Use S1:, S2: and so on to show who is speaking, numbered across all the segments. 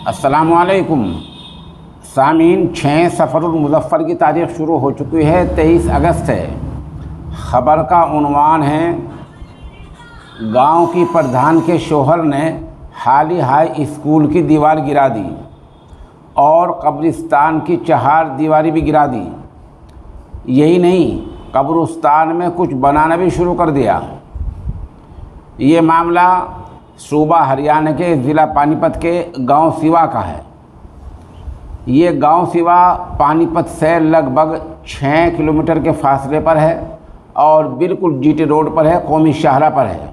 S1: अस्सलामुअलैकुम सामीन। 6 सफ़रुल मुज़फ़्फ़र की तारीख़ शुरू हो चुकी है। 23 अगस्त है। ख़बर का उन्वान है, गांव की प्रधान के शोहर ने हाली हाई स्कूल की दीवार गिरा दी और कब्रिस्तान की 4 दीवारी भी गिरा दी। यही नहीं, कब्रिस्तान में कुछ बनाना भी शुरू कर दिया। ये मामला सूबा हरियाणा के ज़िला पानीपत के गांव सिवा का है। ये गांव सिवा पानीपत से लगभग 6 किलोमीटर के फासले पर है और बिल्कुल जीटी रोड पर है, कौमी शाहरा पर है।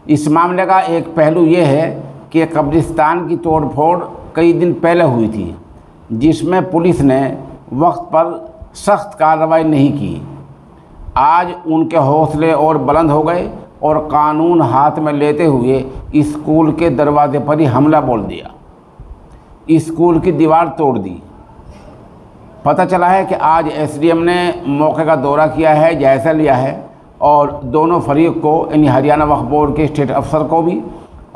S1: इस मामले का एक पहलू ये है कि कब्रिस्तान की तोड़फोड़ कई दिन पहले हुई थी, जिसमें पुलिस ने वक्त पर सख्त कार्रवाई नहीं की। आज उनके हौसले और बुलंद हो गए और कानून हाथ में लेते हुए स्कूल के दरवाजे पर ही हमला बोल दिया, स्कूल की दीवार तोड़ दी। पता चला है कि आज एसडीएम ने मौके का दौरा किया है, जायज़ा लिया है और दोनों फरीक को, यानी हरियाणा वक्फ बोर्ड के स्टेट अफसर को भी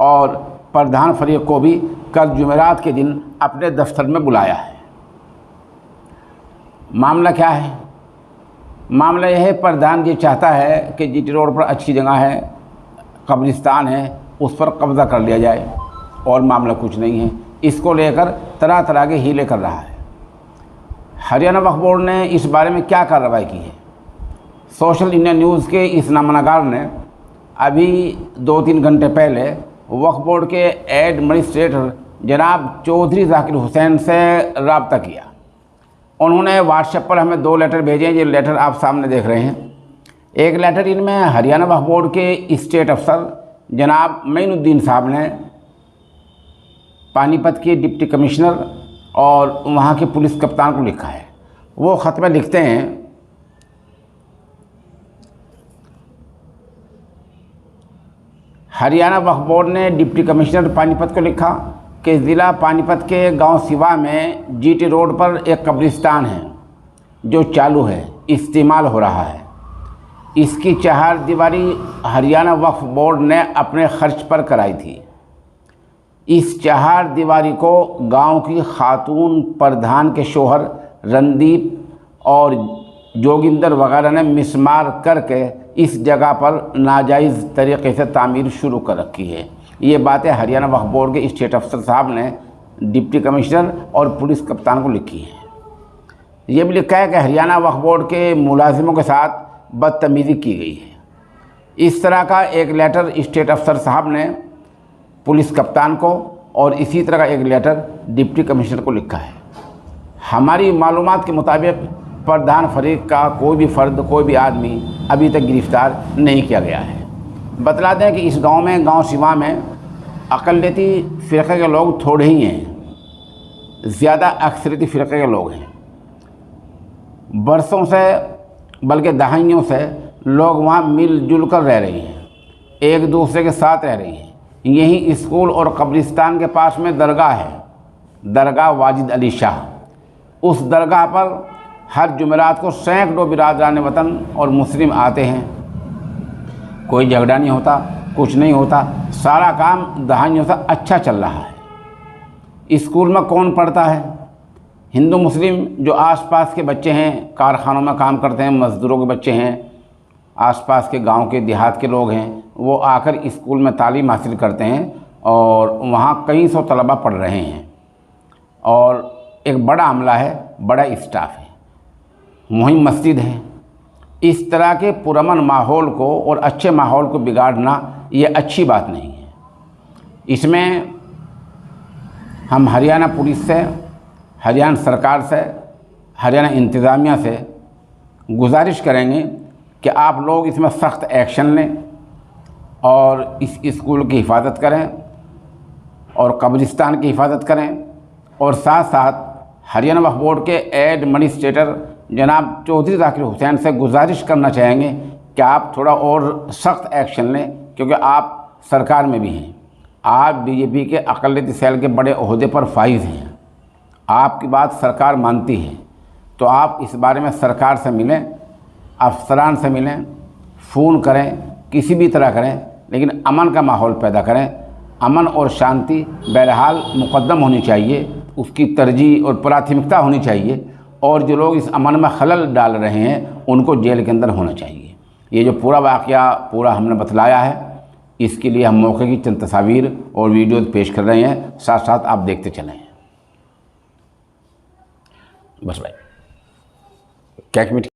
S1: और प्रधान फरीक को भी कल जुमेरात के दिन अपने दफ्तर में बुलाया है। मामला क्या है? मामला यह है, प्रधान जी चाहता है कि जीटी रोड पर अच्छी जगह है, कब्रिस्तान है, उस पर कब्ज़ा कर लिया जाए और मामला कुछ नहीं है। इसको लेकर तरह तरह के हीले कर रहा है। हरियाणा वक्फ बोर्ड ने इस बारे में क्या कार्रवाई की है? सोशल इंडिया न्यूज़ के इस नामनगार ने अभी 2-3 घंटे पहले वक्फ बोर्ड के एडमिनिस्ट्रेटर जनाब चौधरी जाकिर हुसैन से रब्ता किया। उन्होंने व्हाट्सएप पर हमें 2 लेटर भेजे। ये लेटर आप सामने देख रहे हैं। एक लेटर इनमें हरियाणा वक्फ बोर्ड के स्टेट अफसर जनाब मोइनुद्दीन साहब ने पानीपत के डिप्टी कमिश्नर और वहाँ के पुलिस कप्तान को लिखा है। वो ख़त में लिखते हैं, हरियाणा वक्फ बोर्ड ने डिप्टी कमिश्नर पानीपत को लिखा कि ज़िला पानीपत के गांव सिवा में जीटी रोड पर एक कब्रिस्तान है जो चालू है, इस्तेमाल हो रहा है। इसकी 4 दीवारी हरियाणा वक्फ बोर्ड ने अपने खर्च पर कराई थी। इस 4 दीवारी को गांव की खातून प्रधान के शोहर रणदीप और जोगिंदर वगैरह ने मिसमार करके इस जगह पर नाजायज़ तरीक़े से तामीर शुरू कर रखी है। ये बातें हरियाणा वक्फ बोर्ड के स्टेट अफसर साहब ने डिप्टी कमिश्नर और पुलिस कप्तान को लिखी है। ये भी लिखा है कि हरियाणा वक्फ बोर्ड के मुलाजिमों के साथ बदतमीज़ी की गई है। इस तरह का एक लेटर स्टेट अफसर साहब ने पुलिस कप्तान को और इसी तरह का एक लेटर डिप्टी कमिश्नर को लिखा है। हमारी मालूमात के मुताबिक प्रधान फरीक का कोई भी फ़र्द, कोई भी आदमी अभी तक गिरफ़्तार नहीं किया गया है। बतला दें कि इस गांव में, गांव सिवा में अक़लियती फ़िरक़े के लोग थोड़े ही हैं, ज़्यादा अक्सरियती फ़िरक़े के लोग हैं। बरसों से बल्कि दहाइयों से लोग वहाँ मिलजुल कर रह रहे हैं, एक दूसरे के साथ रह रही हैं। यहीं स्कूल और कब्रिस्तान के पास में दरगाह है, दरगाह वाजिद अली शाह। उस दरगाह पर हर जुमेरात को सैकड़ों बिरादरान वतन और मुस्लिम आते हैं। कोई झगड़ा नहीं होता, कुछ नहीं होता, सारा काम दहाइयों से अच्छा चल रहा है। स्कूल में कौन पढ़ता है? हिंदू मुस्लिम जो आसपास के बच्चे हैं, कारखानों में काम करते हैं, मज़दूरों के बच्चे हैं, आसपास के गांव के देहात के लोग हैं, वो आकर स्कूल में तालीम हासिल करते हैं और वहाँ कई सौ तलबा पढ़ रहे हैं और एक बड़ा अमला है, बड़ा स्टाफ है, मुहिम मस्जिद है। इस तरह के पुरअमन माहौल को और अच्छे माहौल को बिगाड़ना ये अच्छी बात नहीं है। इसमें हम हरियाणा पुलिस से, हरियाणा सरकार से, हरियाणा इंतज़ामिया से गुजारिश करेंगे कि आप लोग इसमें सख्त एक्शन लें और इस स्कूल की हिफाजत करें और कब्रिस्तान की हिफाजत करें और साथ साथ हरियाणा वक्फ बोर्ड के एडमिनिस्ट्रेटर जनाब चौधरी जाकिर हुसैन से गुजारिश करना चाहेंगे कि आप थोड़ा और सख्त एक्शन लें, क्योंकि आप सरकार में भी हैं, आप बीजेपी के अक़लियती सेल के बड़े ओहदे पर फाइज हैं, आपकी बात सरकार मानती है। तो आप इस बारे में सरकार से मिलें, अफसरान से मिलें, फ़ोन करें, किसी भी तरह करें, लेकिन अमन का माहौल पैदा करें अमन और शांति बहरहाल मुकद्दम होनी चाहिए, उसकी तरजीह और प्राथमिकता होनी चाहिए, और जो लोग इस अमन में खलल डाल रहे हैं उनको जेल के अंदर होना चाहिए। ये जो पूरा वाक़या पूरा हमने बतलाया है, इसके लिए हम मौके की चंद तस्वीर और वीडियो पेश कर रहे हैं, साथ साथ आप देखते चलें। बस भाई क्या कमेटी